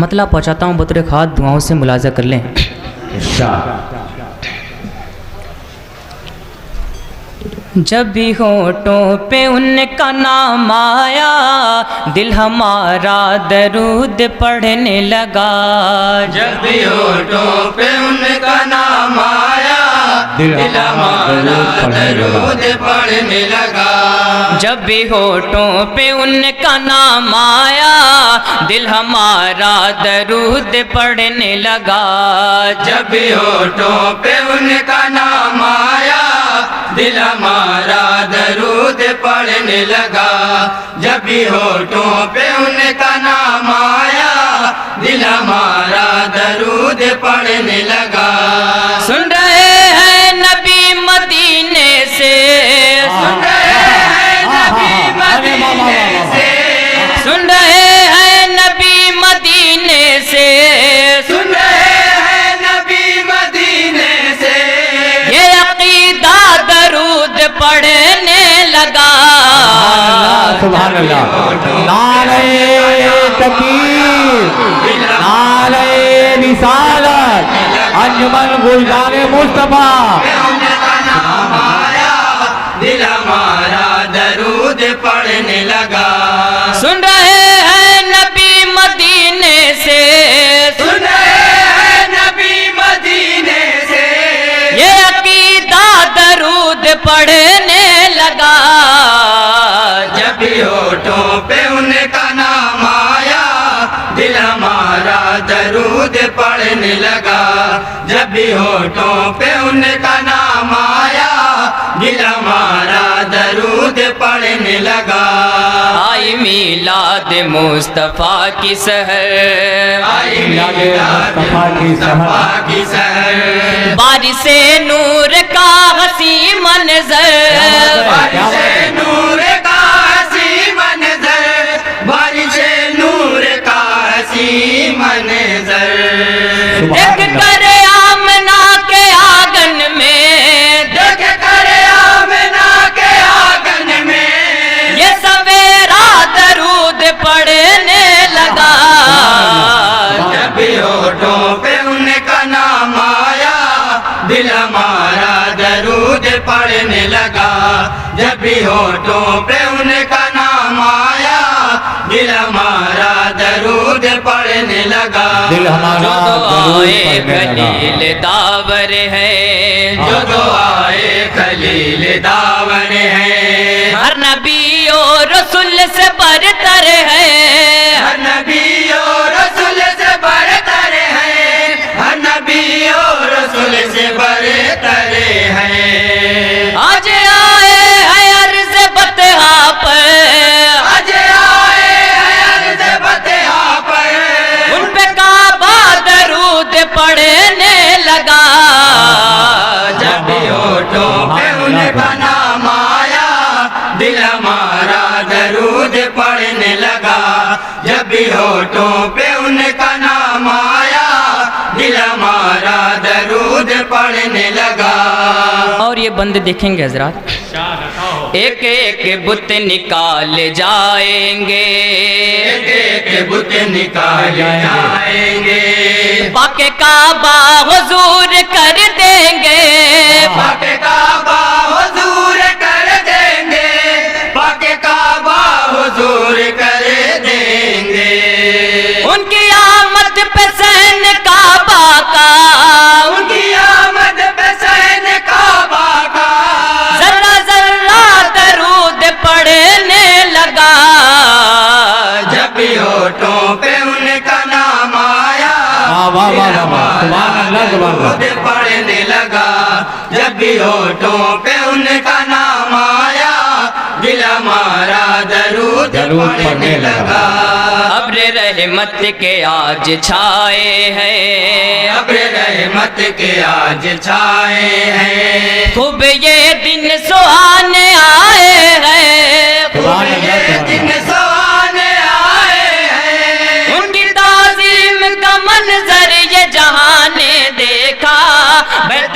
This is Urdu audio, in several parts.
مطلب پہنچاتا ہوں بطور خاص، دعاؤں سے ملاحظہ کر لیں۔ جب بھی ہونٹوں پہ ان کا نام آیا، دل ہمارا درود پڑھنے لگا۔ جب بھی ہونٹوں پہ ان کا نام آیا، دل ہمارا درود پڑھنے لگا۔ جب بھی ہونٹوں پہ ان کا نام آیا، دل ہمارا درود پڑھنے لگا۔ جب بھی ہونٹوں پہ ان کا نام آیا، دل ہمارا درود پڑھنے لگا۔ جب بھی ہونٹوں پہ ان کا نام آیا، دل ہمارا درود پڑھنے لگا۔ سن رہے ہیں نبی مدینے سے، سن رہے ہیں نبی مدینے سے، سن رہے ہیں نبی مدینے سے، سن رہے ہیں نبی مدینے سے، یہ عقیدہ درود پڑھنے لگا۔ سبحان اللہ، نعرہ تکبیر، نعرہ رسالت، انجمن گلزار مصطفیٰ۔ ان کا نام آیا، دل ہمارا درود پڑھنے لگا۔ سن رہے ہیں نبی مدینے سے، سن رہے ہیں نبی مدینے سے، یہ عقیدہ درود پڑھنے لگا۔ جب بھی ہونٹوں پہ ان کا نام آیا، دل ہمارا درود پڑھنے لگا۔ جب بھی ہونٹوں پہ ان کا نام آیا، دل ہمارا درود پڑھنے لگا۔ آئی میلاد مصطفیٰ کی سحر، آئی میلاد مصطفیٰ کی سحر، بارش نور کا حسین منظر، بارش نور کا حسین منظر، بارش نور کا حسین منظر۔ دیکھ کر آمنہ کے آنگن میں، دیکھ کر آمنہ کے آنگن میں، یہ سویرا درود پڑھنے لگا۔ جب بھی ہونٹوں پہ ان کا نام آیا، دل ہمارا درود پڑھنے لگا۔ جب بھی ہونٹوں پہ ان کا نام آیا، دل ہمارا درود پڑھنے لگا۔ دل ہمارا درود دعائے پڑھنے لگا۔ خلیل داور ہے، جو دعائے خلیل داور ہے، ہر نبی اور رسول سے برتر ہے، ہر نبی اور رسول سے برتر ہے، ہر نبی اور رسول سے برتر ہے۔ آج آئے ہیں عرض بطحا پر، آج آئے ہیں عرض بطحا پر، ان پہ کعبہ درود پڑھنے لگا۔ جب بھی ہونٹوں پہ ان کا نام آیا، دل ہمارا درود پڑھنے لگا۔ جب بھی ہونٹوں پہ ان کا نام آیا، دل ہمارا درود پڑھنے لگا۔ اور یہ بندے دیکھیں گے حضرات، ایک ایک بت نکال جائیں گے، ایک ایک بت نکال جائیں گے، پاک کعبہ حضور کر دیں گے، پاک کعبہ حضور کر دیں گے، پاک کعبہ حضور کر دیں گے۔ ان کی آمد پہ سین کعبہ کا، ان کی آمد پہ سین کعبہ کا، ذرہ ذرہ درود پڑھنے لگا۔ جب بھی ہونٹوں پہ ان کا نام آیا، واہ واہ واہ واہ، سبحان اللہ سبحان اللہ۔ درود پڑھنے لگا۔ جب بھی ہونٹوں پہ ان کا نام آیا، دل ہمارا درود پڑھنے لگا۔ ابر رحمت کے آج چھائے ہیں، ابر رحمت کے آج چھائے ہیں، خوب یہ دن سہانے آئے ہیں، خوب یہ دن سہانے آئے ہیں، ان کی تعظیم کا منظر یہ جہاں نے دیکھا، بیت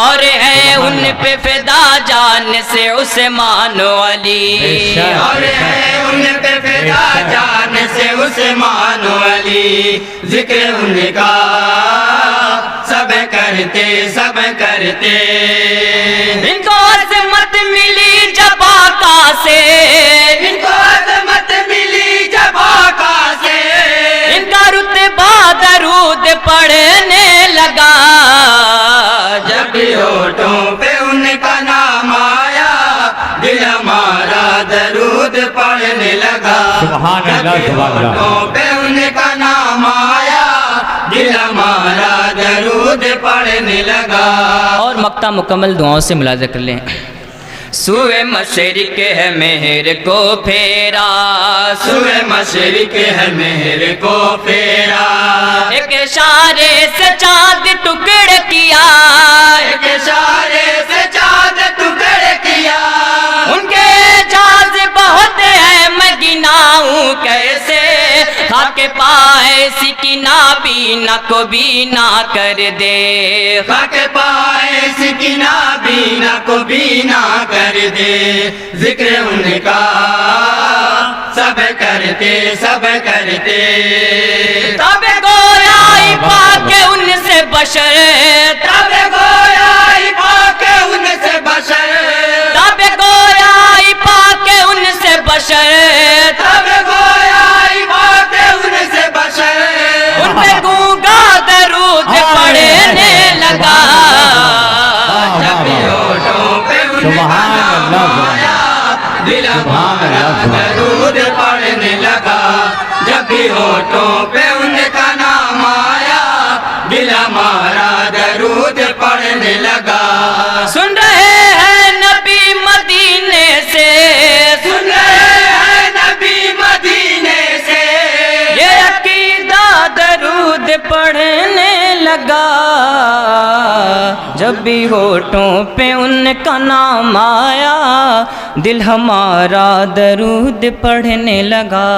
اور ہے ان پہ فدا جان سے عثمان و علی اور ہے ان پہ فدا جان سے عثمان و علی ذکر ان کا سب کرتے ان کو عظمت ملی جب آقا سے ان کو عظمت ملی جب آقا سے ان کا رتبہ درود پڑھنے لگا جب بھی ہونٹوں پہ ان کا نام آیا دل ہمارا درود پڑھنے لگا سبحان اللہ، جب بھی سبحان اللہ۔ ہونٹوں پہ ان کا نام آیا دل ہمارا درود پڑھنے لگا۔ اور مقطع مکمل دعاؤں سے ملاحظہ کر لیں۔ سوئے مشرق ہے مہر کو پھیرا سوئے مشرق ہے مہر کو پھیرا ایک اشارے سے چاند ٹکڑ کیا ایک اشارے سے چاند ٹکڑ کیا ان کے اعجاز بہت ہے میں گناؤں کیسے خاک پائے سکینہ بینا کو بینا کر دے خاک پائے سکینہ بینا کو بینا کر دے ذکر ان کا سب کرتے تب گویا پاک ان سے بشر تب گویا پاک ان سے بشر تب گویا پاک ان سے بشر تب گویا پاک ان سے بشر ان پہ گونگا درود پڑھنے لگا جب بھی ہونٹوں پہ ان کا نام آیا دل ہمارا درود پڑھنے لگا جب بھی ہونٹوں پہ ان کا نام آیا دل ہمارا درود پڑھنے لگا سن رہے ہیں نبی مدینے سے سن رہے ہیں نبی مدینے سے یہ عقیدہ درود پڑھنے لگا جب بھی ہونٹوں پہ ان کا نام آیا دل ہمارا درود پڑھنے لگا۔